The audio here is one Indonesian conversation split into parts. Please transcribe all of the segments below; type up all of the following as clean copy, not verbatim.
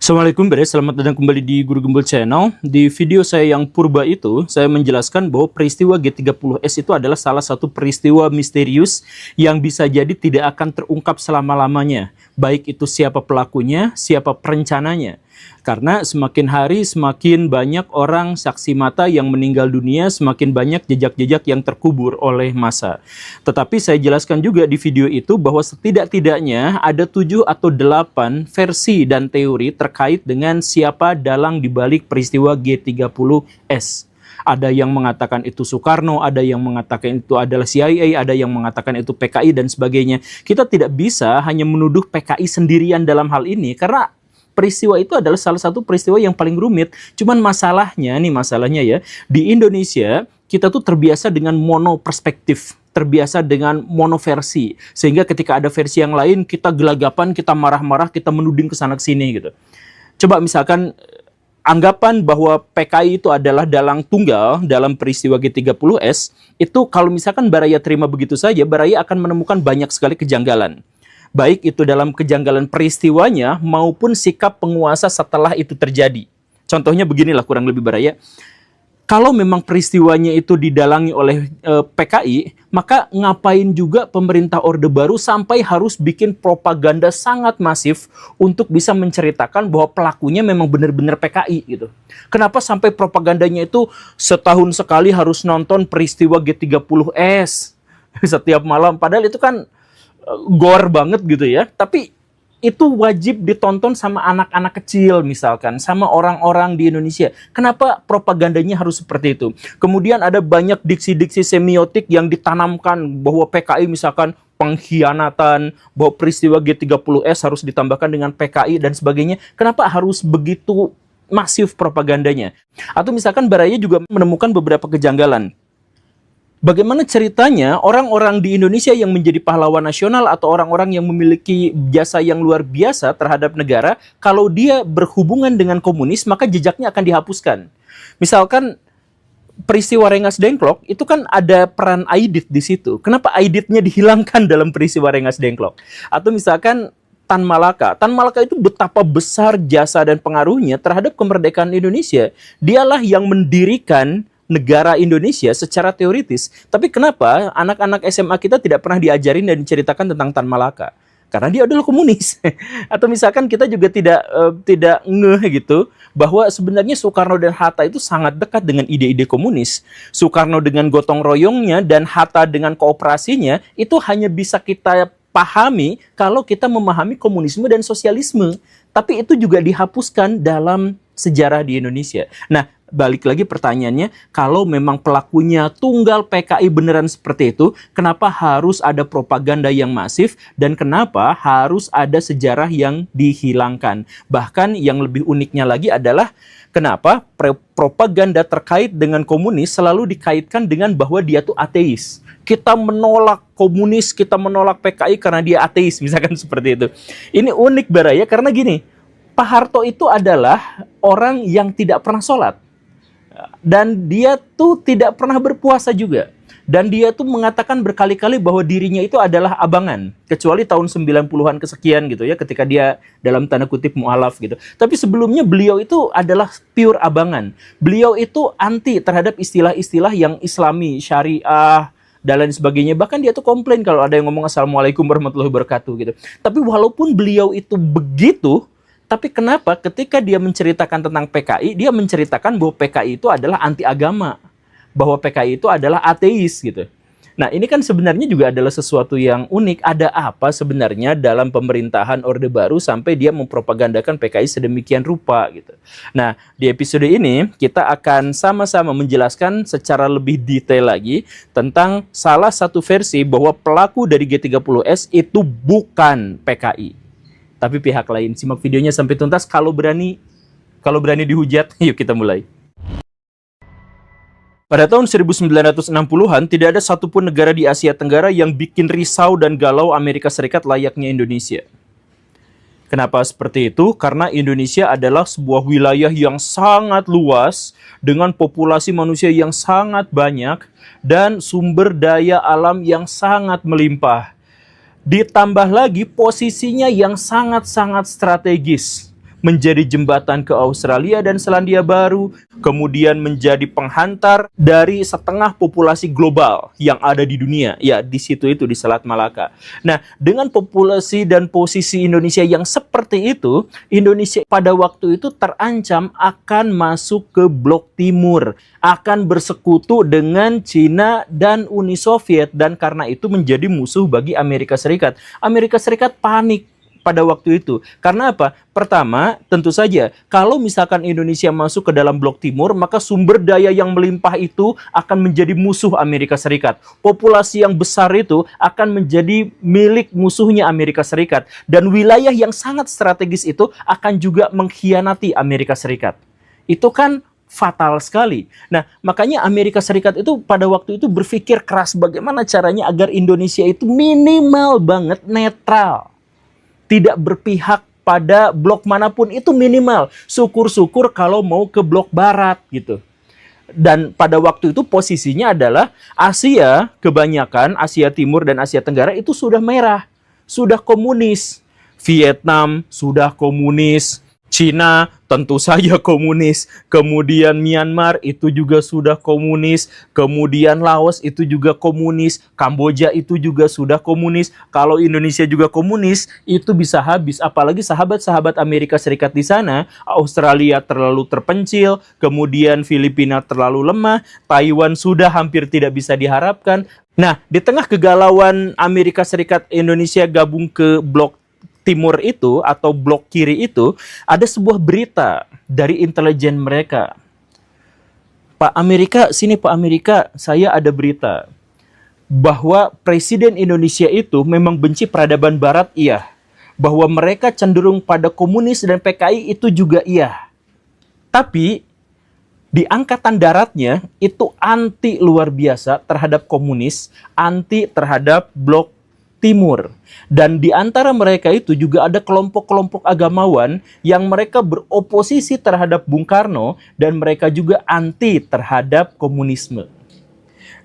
Assalamualaikum Bre, selamat datang kembali di Guru Gembul Channel. Di video saya yang purba itu, saya menjelaskan bahwa peristiwa G30S itu adalah salah satu peristiwa misterius yang bisa jadi tidak akan terungkap selama-lamanya. Baik itu siapa pelakunya, siapa perencananya. Karena semakin hari semakin banyak orang saksi mata yang meninggal dunia, semakin banyak jejak-jejak yang terkubur oleh massa. Tetapi saya jelaskan juga di video itu bahwa setidak-tidaknya ada 7 atau 8 versi dan teori terkait dengan siapa dalang dibalik peristiwa G30S. Ada yang mengatakan itu Soekarno, ada yang mengatakan itu adalah CIA, ada yang mengatakan itu PKI dan sebagainya. Kita tidak bisa hanya menuduh PKI sendirian dalam hal ini karena peristiwa itu adalah salah satu peristiwa yang paling rumit. Cuman masalahnya ya, di Indonesia kita tuh terbiasa dengan monoperspektif, terbiasa dengan monoversi. Sehingga ketika ada versi yang lain, kita gelagapan, kita marah-marah, kita menuding ke sana ke sini gitu. Coba misalkan anggapan bahwa PKI itu adalah dalang tunggal dalam peristiwa G30S, itu kalau misalkan Baraya terima begitu saja, Baraya akan menemukan banyak sekali kejanggalan. Baik itu dalam kejanggalan peristiwanya maupun sikap penguasa setelah itu terjadi. Contohnya beginilah kurang lebih Baraya. Kalau memang peristiwanya itu didalangi oleh PKI, maka ngapain juga pemerintah Orde Baru sampai harus bikin propaganda sangat masif untuk bisa menceritakan bahwa pelakunya memang benar-benar PKI gitu. Kenapa sampai propagandanya itu setahun sekali harus nonton peristiwa G30S setiap malam, padahal itu kan gore banget gitu ya, tapi itu wajib ditonton sama anak-anak kecil misalkan, sama orang-orang di Indonesia. Kenapa propagandanya harus seperti itu? Kemudian ada banyak diksi-diksi semiotik yang ditanamkan bahwa PKI misalkan pengkhianatan, bahwa peristiwa G30S harus ditambahkan dengan PKI dan sebagainya. Kenapa harus begitu masif propagandanya? Atau misalkan Baraya juga menemukan beberapa kejanggalan. Bagaimana ceritanya orang-orang di Indonesia yang menjadi pahlawan nasional atau orang-orang yang memiliki jasa yang luar biasa terhadap negara, kalau dia berhubungan dengan komunis, maka jejaknya akan dihapuskan. Misalkan peristiwa Rengas Dengklok, itu kan ada peran Aidit di situ. Kenapa Aiditnya dihilangkan dalam peristiwa Rengas Dengklok? Atau misalkan Tan Malaka. Tan Malaka itu betapa besar jasa dan pengaruhnya terhadap kemerdekaan Indonesia. Dialah yang mendirikan negara Indonesia secara teoritis. Tapi kenapa anak-anak SMA kita tidak pernah diajarin dan diceritakan tentang Tan Malaka? Karena dia adalah komunis. Atau misalkan kita juga tidak ngeh gitu bahwa sebenarnya Soekarno dan Hatta itu sangat dekat dengan ide-ide komunis. Soekarno dengan gotong royongnya dan Hatta dengan kooperasinya itu hanya bisa kita pahami kalau kita memahami komunisme dan sosialisme. Tapi itu juga dihapuskan dalam sejarah di Indonesia. Nah, balik lagi pertanyaannya, kalau memang pelakunya tunggal PKI beneran seperti itu, kenapa harus ada propaganda yang masif dan kenapa harus ada sejarah yang dihilangkan? Bahkan yang lebih uniknya lagi adalah kenapa propaganda terkait dengan komunis selalu dikaitkan dengan bahwa dia tuh ateis. Kita menolak komunis, kita menolak PKI karena dia ateis, misalkan seperti itu. Ini unik Baraya karena gini, Pak Harto itu adalah orang yang tidak pernah sholat. Dan dia tuh tidak pernah berpuasa juga. Dan dia tuh mengatakan berkali-kali bahwa dirinya itu adalah abangan. Kecuali tahun 90-an kesekian gitu ya, ketika dia dalam tanda kutip mu'alaf gitu. Tapi sebelumnya beliau itu adalah pure abangan. Beliau itu anti terhadap istilah-istilah yang islami, syariah, dan lain sebagainya. Bahkan dia tuh komplain kalau ada yang ngomong Assalamualaikum warahmatullahi wabarakatuh gitu. Tapi walaupun beliau itu begitu, tapi kenapa ketika dia menceritakan tentang PKI, dia menceritakan bahwa PKI itu adalah anti agama, bahwa PKI itu adalah ateis gitu. Nah ini kan sebenarnya juga adalah sesuatu yang unik. Ada apa sebenarnya dalam pemerintahan Orde Baru sampai dia mempropagandakan PKI sedemikian rupa gitu. Nah di episode ini kita akan sama-sama menjelaskan secara lebih detail lagi tentang salah satu versi bahwa pelaku dari G30S itu bukan PKI. Tapi pihak lain. Simak videonya sampai tuntas. Kalau berani dihujat, yuk kita mulai. Pada tahun 1960-an, tidak ada satupun negara di Asia Tenggara yang bikin risau dan galau Amerika Serikat layaknya Indonesia. Kenapa seperti itu? Karena Indonesia adalah sebuah wilayah yang sangat luas, dengan populasi manusia yang sangat banyak, dan sumber daya alam yang sangat melimpah. Ditambah lagi posisinya yang sangat-sangat strategis. menjadi jembatan ke Australia dan Selandia Baru, kemudian menjadi penghantar dari setengah populasi global yang ada di dunia. Ya, di situ itu di Selat Malaka. Nah, dengan populasi dan posisi Indonesia yang seperti itu, Indonesia pada waktu itu terancam akan masuk ke blok timur, akan bersekutu dengan Cina dan Uni Soviet, dan karena itu menjadi musuh bagi Amerika Serikat. Amerika Serikat panik pada waktu itu. Karena apa? Pertama, tentu saja, kalau misalkan Indonesia masuk ke dalam blok timur, maka sumber daya yang melimpah itu akan menjadi musuh Amerika Serikat. Populasi yang besar itu akan menjadi milik musuhnya Amerika Serikat. Dan wilayah yang sangat strategis itu akan juga mengkhianati Amerika Serikat. Itu kan fatal sekali. Nah, makanya Amerika Serikat itu pada waktu itu berpikir keras bagaimana caranya agar Indonesia itu minimal banget netral. Tidak berpihak pada blok manapun, itu minimal. Syukur-syukur kalau mau ke blok barat gitu. Dan pada waktu itu posisinya adalah Asia, kebanyakan Asia Timur dan Asia Tenggara itu sudah merah, sudah komunis. Vietnam sudah komunis, Cina tentu saja komunis, kemudian Myanmar itu juga sudah komunis, kemudian Laos itu juga komunis, Kamboja itu juga sudah komunis. Kalau Indonesia juga komunis, itu bisa habis. Apalagi sahabat-sahabat Amerika Serikat di sana, Australia terlalu terpencil, kemudian Filipina terlalu lemah, Taiwan sudah hampir tidak bisa diharapkan. Nah, di tengah kegalauan Amerika Serikat Indonesia gabung ke blok timur itu atau blok kiri itu, ada sebuah berita dari intelijen mereka. Pak Amerika, sini Pak Amerika, saya ada berita bahwa Presiden Indonesia itu memang benci peradaban Barat, iya. Bahwa mereka cenderung pada komunis dan PKI itu juga iya. Tapi di angkatan daratnya itu anti luar biasa terhadap komunis, anti terhadap blok timur. Dan di antara mereka itu juga ada kelompok-kelompok agamawan yang mereka beroposisi terhadap Bung Karno dan mereka juga anti terhadap komunisme.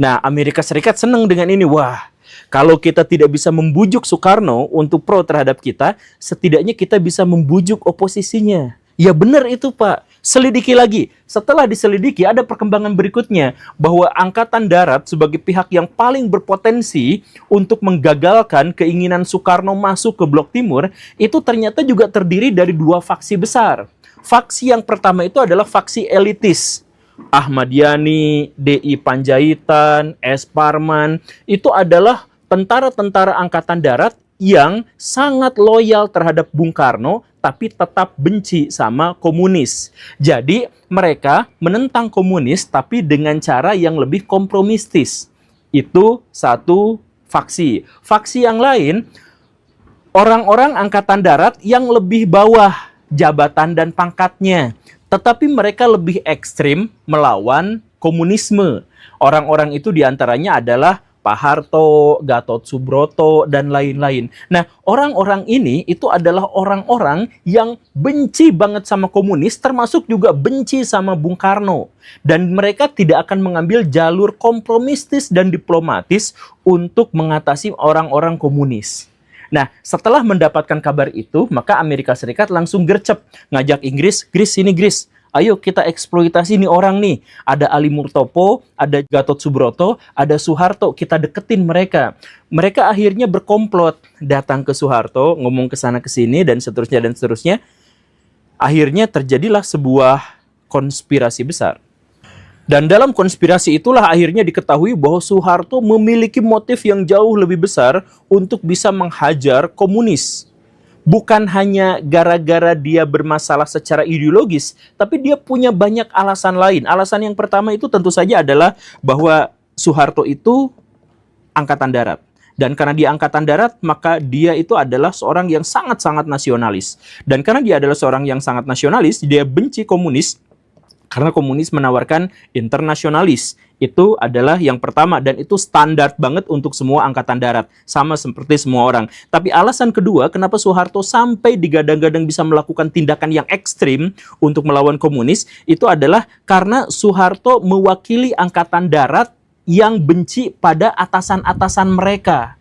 Nah, Amerika Serikat senang dengan ini. Wah, kalau kita tidak bisa membujuk Soekarno untuk pro terhadap kita, setidaknya kita bisa membujuk oposisinya. Ya benar itu Pak. Selidiki lagi. Setelah diselidiki ada perkembangan berikutnya bahwa Angkatan Darat sebagai pihak yang paling berpotensi untuk menggagalkan keinginan Soekarno masuk ke blok timur itu ternyata juga terdiri dari dua faksi besar. Faksi yang pertama itu adalah faksi elitis. Ahmad Yani, D.I. Panjaitan, S. Parman, itu adalah tentara-tentara Angkatan Darat yang sangat loyal terhadap Bung Karno tapi tetap benci sama komunis. Jadi mereka menentang komunis tapi dengan cara yang lebih kompromistis. Itu satu faksi. Faksi yang lain, orang-orang Angkatan Darat yang lebih bawah jabatan dan pangkatnya. Tetapi mereka lebih ekstrim melawan komunisme. Orang-orang itu diantaranya adalah Pak Harto, Gatot Subroto, dan lain-lain. Nah, orang-orang ini itu adalah orang-orang yang benci banget sama komunis, termasuk juga benci sama Bung Karno. Dan mereka tidak akan mengambil jalur kompromistis dan diplomatis untuk mengatasi orang-orang komunis. Nah, setelah mendapatkan kabar itu, maka Amerika Serikat langsung gercep, ngajak Inggris, sini Gris. Ayo kita eksploitasi nih orang nih. Ada Ali Murtopo, ada Gatot Subroto, ada Soeharto. Kita deketin mereka. Mereka akhirnya berkomplot. Datang ke Soeharto, ngomong ke sana ke sini, dan seterusnya dan seterusnya. Akhirnya terjadilah sebuah konspirasi besar. Dan dalam konspirasi itulah akhirnya diketahui bahwa Soeharto memiliki motif yang jauh lebih besar untuk bisa menghajar komunis. Bukan hanya gara-gara dia bermasalah secara ideologis, tapi dia punya banyak alasan lain. Alasan yang pertama itu tentu saja adalah bahwa Soeharto itu Angkatan Darat. Dan karena dia Angkatan Darat, maka dia itu adalah seorang yang sangat-sangat nasionalis. Dan karena dia adalah seorang yang sangat nasionalis, dia benci komunis, karena komunis menawarkan internasionalis. Itu adalah yang pertama dan itu standar banget untuk semua Angkatan Darat. Sama seperti semua orang. Tapi alasan kedua kenapa Soeharto sampai digadang-gadang bisa melakukan tindakan yang ekstrim untuk melawan komunis, itu adalah karena Soeharto mewakili Angkatan Darat yang benci pada atasan-atasan mereka.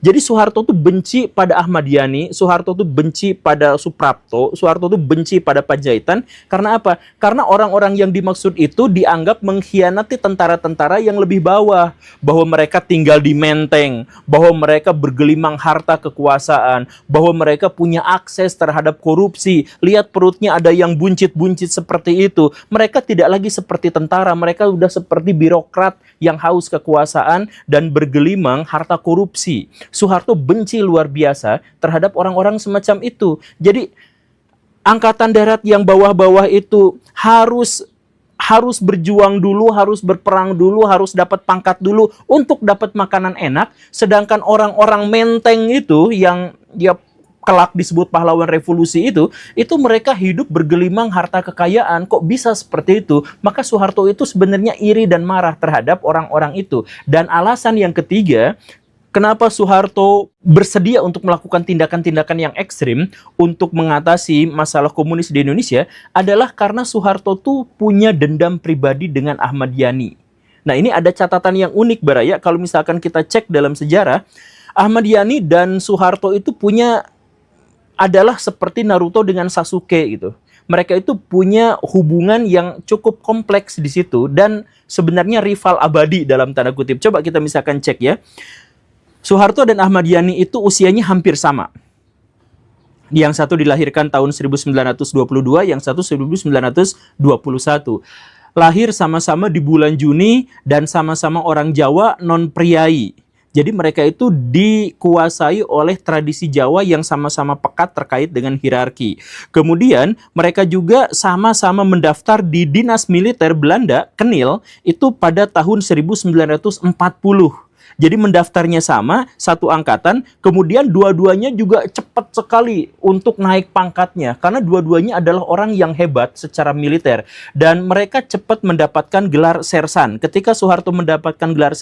Jadi Soeharto tuh benci pada Ahmad Yani, Soeharto tuh benci pada Suprapto, Soeharto tuh benci pada Panjaitan. Karena apa? Karena orang-orang yang dimaksud itu dianggap mengkhianati tentara-tentara yang lebih bawah, bahwa mereka tinggal di menteng, bahwa mereka bergelimang harta kekuasaan, bahwa mereka punya akses terhadap korupsi. Lihat perutnya ada yang buncit-buncit seperti itu. Mereka tidak lagi seperti tentara, mereka udah seperti birokrat yang haus kekuasaan dan bergelimang harta korupsi. Soeharto benci luar biasa terhadap orang-orang semacam itu. Jadi angkatan darat yang bawah-bawah itu harus berjuang dulu, harus berperang dulu, harus dapat pangkat dulu untuk dapat makanan enak. Sedangkan orang-orang menteng itu yang dia kelak disebut pahlawan revolusi itu mereka hidup bergelimang harta kekayaan. Kok bisa seperti itu? Maka Soeharto itu sebenarnya iri dan marah terhadap orang-orang itu. Dan alasan yang ketiga, kenapa Soeharto bersedia untuk melakukan tindakan-tindakan yang ekstrim untuk mengatasi masalah komunis di Indonesia adalah karena Soeharto tuh punya dendam pribadi dengan Ahmad Yani. Nah, ini ada catatan yang unik, Baraya. Kalau misalkan kita cek dalam sejarah, Ahmad Yani dan Soeharto itu adalah seperti Naruto dengan Sasuke gitu. Mereka itu punya hubungan yang cukup kompleks di situ dan sebenarnya rival abadi dalam tanda kutip. Coba kita misalkan cek ya. Soeharto dan Ahmad Yani itu usianya hampir sama. Yang satu dilahirkan tahun 1922, yang satu 1921. Lahir sama-sama di bulan Juni dan sama-sama orang Jawa non-priai. Jadi mereka itu dikuasai oleh tradisi Jawa yang sama-sama pekat terkait dengan hierarki. Kemudian mereka juga sama-sama mendaftar di Dinas Militer Belanda, Kenil, itu pada tahun 1940. Jadi mendaftarnya sama, satu angkatan, kemudian dua-duanya juga cepat sekali untuk naik pangkatnya. Karena dua-duanya adalah orang yang hebat secara militer. Dan mereka cepat mendapatkan gelar sersan. Ketika Soeharto mendapatkan gelar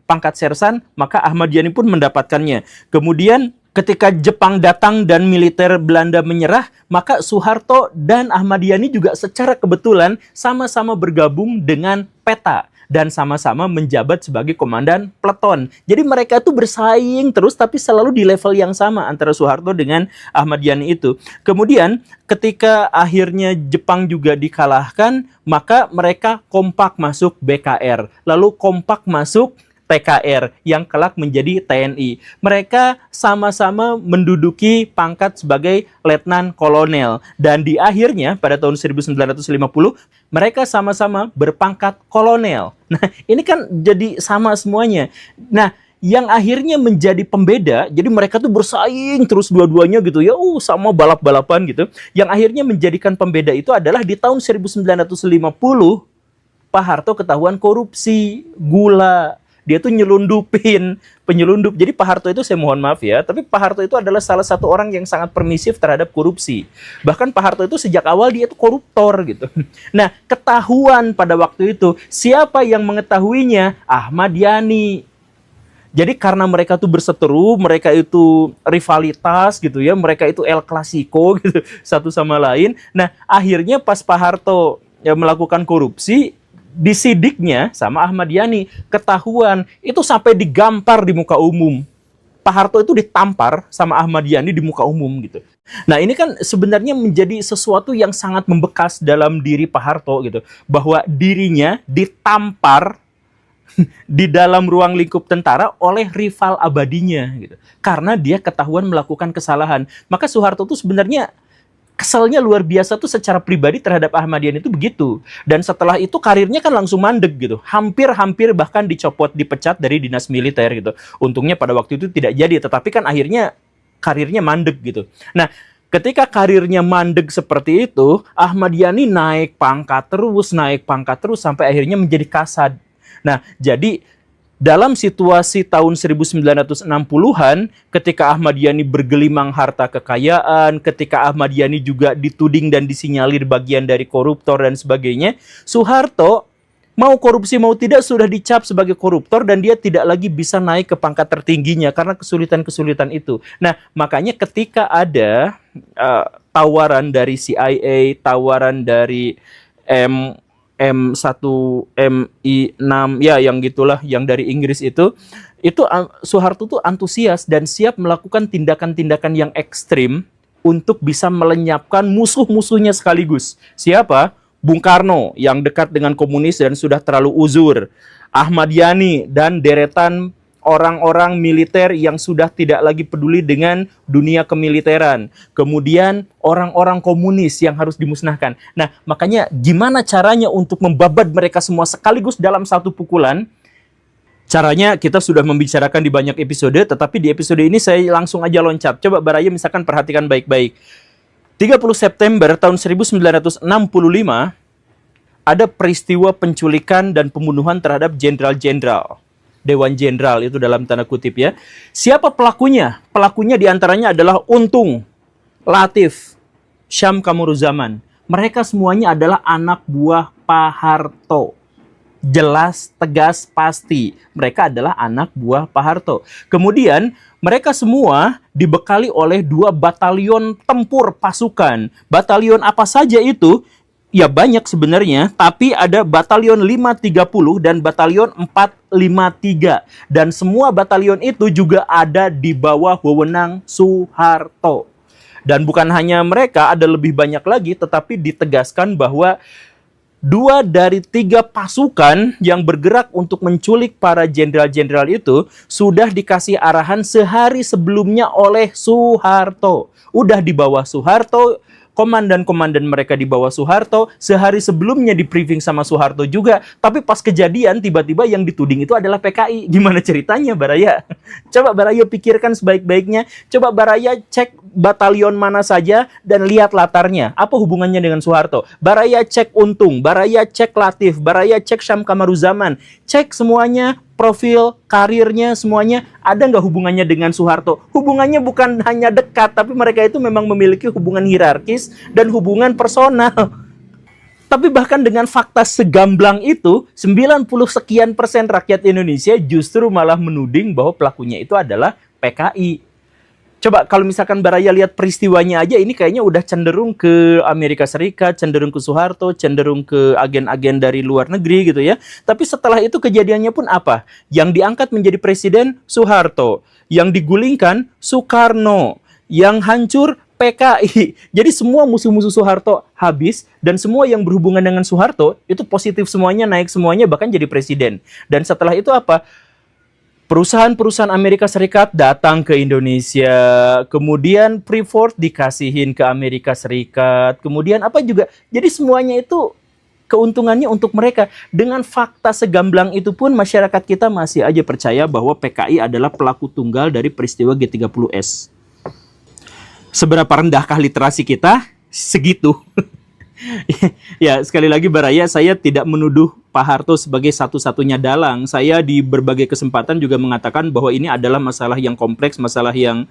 pangkat sersan, maka Ahmad Yani pun mendapatkannya. Kemudian ketika Jepang datang dan militer Belanda menyerah, maka Soeharto dan Ahmad Yani juga secara kebetulan sama-sama bergabung dengan PETA. Dan sama-sama menjabat sebagai komandan peleton. Jadi mereka itu bersaing terus tapi selalu di level yang sama antara Soeharto dengan Ahmad Yani itu. Kemudian ketika akhirnya Jepang juga dikalahkan, maka mereka kompak masuk BKR. Lalu kompak masuk TKR yang kelak menjadi TNI. Mereka sama-sama menduduki pangkat sebagai letnan kolonel. Dan di akhirnya pada tahun 1950 mereka sama-sama berpangkat kolonel. Nah, ini kan jadi sama semuanya. Nah, yang akhirnya menjadi pembeda, jadi mereka tuh bersaing terus dua-duanya gitu ya, sama balap-balapan gitu. Yang akhirnya menjadikan pembeda itu adalah di tahun 1950 Pak Harto ketahuan korupsi gula. Dia tuh penyelundup. Jadi Pak Harto itu, saya mohon maaf ya, tapi Pak Harto itu adalah salah satu orang yang sangat permisif terhadap korupsi. Bahkan Pak Harto itu sejak awal dia itu koruptor gitu. Nah, ketahuan pada waktu itu, siapa yang mengetahuinya? Ahmad Yani. Jadi karena mereka tuh berseteru, mereka itu rivalitas gitu ya, mereka itu El Clasico gitu, satu sama lain. Nah, akhirnya pas Pak Harto ya melakukan korupsi, disidiknya sama Ahmad Yani, ketahuan, itu sampai digampar di muka umum. Pak Harto itu ditampar sama Ahmad Yani di muka umum gitu. Nah, ini kan sebenarnya menjadi sesuatu yang sangat membekas dalam diri Pak Harto gitu, bahwa dirinya ditampar di dalam ruang lingkup tentara oleh rival abadinya gitu. Karena dia ketahuan melakukan kesalahan. Maka Soeharto itu sebenarnya keselnya luar biasa tuh secara pribadi terhadap Ahmad Yani itu begitu. Dan setelah itu karirnya kan langsung mandek gitu. Hampir bahkan dipecat dari dinas militer gitu. Untungnya pada waktu itu tidak jadi, tetapi kan akhirnya karirnya mandek gitu. Nah, ketika karirnya mandek seperti itu, Ahmad Yani naik pangkat terus sampai akhirnya menjadi Kasad. Nah, jadi dalam situasi tahun 1960-an, ketika Ahmad Yani bergelimang harta kekayaan, ketika Ahmad Yani juga dituding dan disinyalir bagian dari koruptor dan sebagainya, Soeharto mau korupsi mau tidak sudah dicap sebagai koruptor dan dia tidak lagi bisa naik ke pangkat tertingginya karena kesulitan-kesulitan itu. Nah, makanya ketika ada tawaran dari CIA, tawaran dari M1, MI6, ya yang gitulah, yang dari Inggris itu Itu Soeharto tuh antusias dan siap melakukan tindakan-tindakan yang ekstrim untuk bisa melenyapkan musuh-musuhnya sekaligus. Siapa? Bung Karno yang dekat dengan komunis dan sudah terlalu uzur. Ahmad Yani dan deretan orang-orang militer yang sudah tidak lagi peduli dengan dunia kemiliteran. Kemudian orang-orang komunis yang harus dimusnahkan. Nah, makanya gimana caranya untuk membabat mereka semua sekaligus dalam satu pukulan? Caranya kita sudah membicarakan di banyak episode, tetapi di episode ini saya langsung aja loncat. Coba Baraya misalkan perhatikan baik-baik. 30 September tahun 1965, ada peristiwa penculikan dan pembunuhan terhadap jenderal-jenderal. Dewan Jenderal itu dalam tanda kutip ya. Siapa pelakunya? Pelakunya diantaranya adalah Untung, Latif, Syam Kamuruzaman. Mereka semuanya adalah anak buah Pak Harto. Jelas, tegas, pasti. Mereka adalah anak buah Pak Harto. Kemudian mereka semua dibekali oleh 2 batalion tempur pasukan. Batalion apa saja itu? Ya banyak sebenarnya, tapi ada batalion 530 dan batalion 453. Dan semua batalion itu juga ada di bawah wewenang Soeharto. Dan bukan hanya mereka, ada lebih banyak lagi, tetapi ditegaskan bahwa 2 dari 3 pasukan yang bergerak untuk menculik para jenderal-jenderal itu sudah dikasih arahan sehari sebelumnya oleh Soeharto. Udah di bawah Soeharto, komandan-komandan mereka di bawah Soeharto, sehari sebelumnya di briefing sama Soeharto juga, tapi pas kejadian tiba-tiba yang dituding itu adalah PKI. Gimana ceritanya, Baraya? Coba Baraya pikirkan sebaik-baiknya, coba Baraya cek batalion mana saja dan lihat latarnya. Apa hubungannya dengan Soeharto? Baraya cek Untung, Baraya cek Latif, Baraya cek Syam Kamuruzaman, cek semuanya, profil, karirnya, semuanya ada nggak hubungannya dengan Soeharto? Hubungannya bukan hanya dekat, tapi mereka itu memang memiliki hubungan hierarkis dan hubungan personal. Tapi bahkan dengan fakta segamblang itu, 90% rakyat Indonesia justru malah menuding bahwa pelakunya itu adalah PKI. Coba kalau misalkan Baraya lihat peristiwanya aja, ini kayaknya udah cenderung ke Amerika Serikat, cenderung ke Soeharto, cenderung ke agen-agen dari luar negeri gitu ya. Tapi setelah itu kejadiannya pun apa? Yang diangkat menjadi presiden Soeharto, yang digulingkan Soekarno, yang hancur PKI. Jadi semua musuh-musuh Soeharto habis dan semua yang berhubungan dengan Soeharto itu positif semuanya, naik semuanya, bahkan jadi presiden. Dan setelah itu apa? Perusahaan-perusahaan Amerika Serikat datang ke Indonesia, kemudian Freeport dikasihin ke Amerika Serikat, kemudian apa juga. Jadi semuanya itu keuntungannya untuk mereka. Dengan fakta segamblang itu pun masyarakat kita masih aja percaya bahwa PKI adalah pelaku tunggal dari peristiwa G30S. Seberapa rendahkah literasi kita? Segitu. Ya, sekali lagi Baraya, saya tidak menuduh Pak Harto sebagai satu-satunya dalang. Saya di berbagai kesempatan juga mengatakan bahwa ini adalah masalah yang kompleks, masalah yang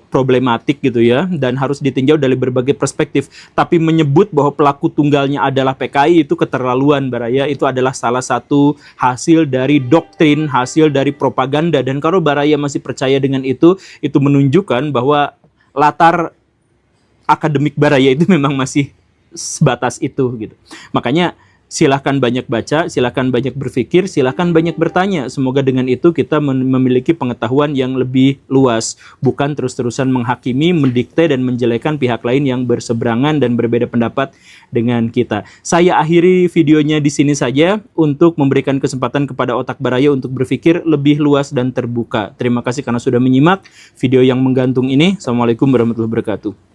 problematik gitu ya, dan harus ditinjau dari berbagai perspektif. Tapi menyebut bahwa pelaku tunggalnya adalah PKI itu keterlaluan, Baraya. Itu adalah salah satu hasil dari doktrin, hasil dari propaganda. Dan kalau Baraya masih percaya dengan itu menunjukkan bahwa latar akademik Baraya itu memang masih sebatas itu gitu. Makanya silahkan banyak baca, silahkan banyak berpikir, silahkan banyak bertanya. Semoga dengan itu kita memiliki pengetahuan yang lebih luas, bukan terus-terusan menghakimi, mendikte dan menjelekan pihak lain yang berseberangan dan berbeda pendapat dengan kita. Saya akhiri videonya di sini saja untuk memberikan kesempatan kepada otak Baraya untuk berpikir lebih luas dan terbuka. Terima kasih karena sudah menyimak video yang menggantung ini. Assalamualaikum warahmatullahi wabarakatuh.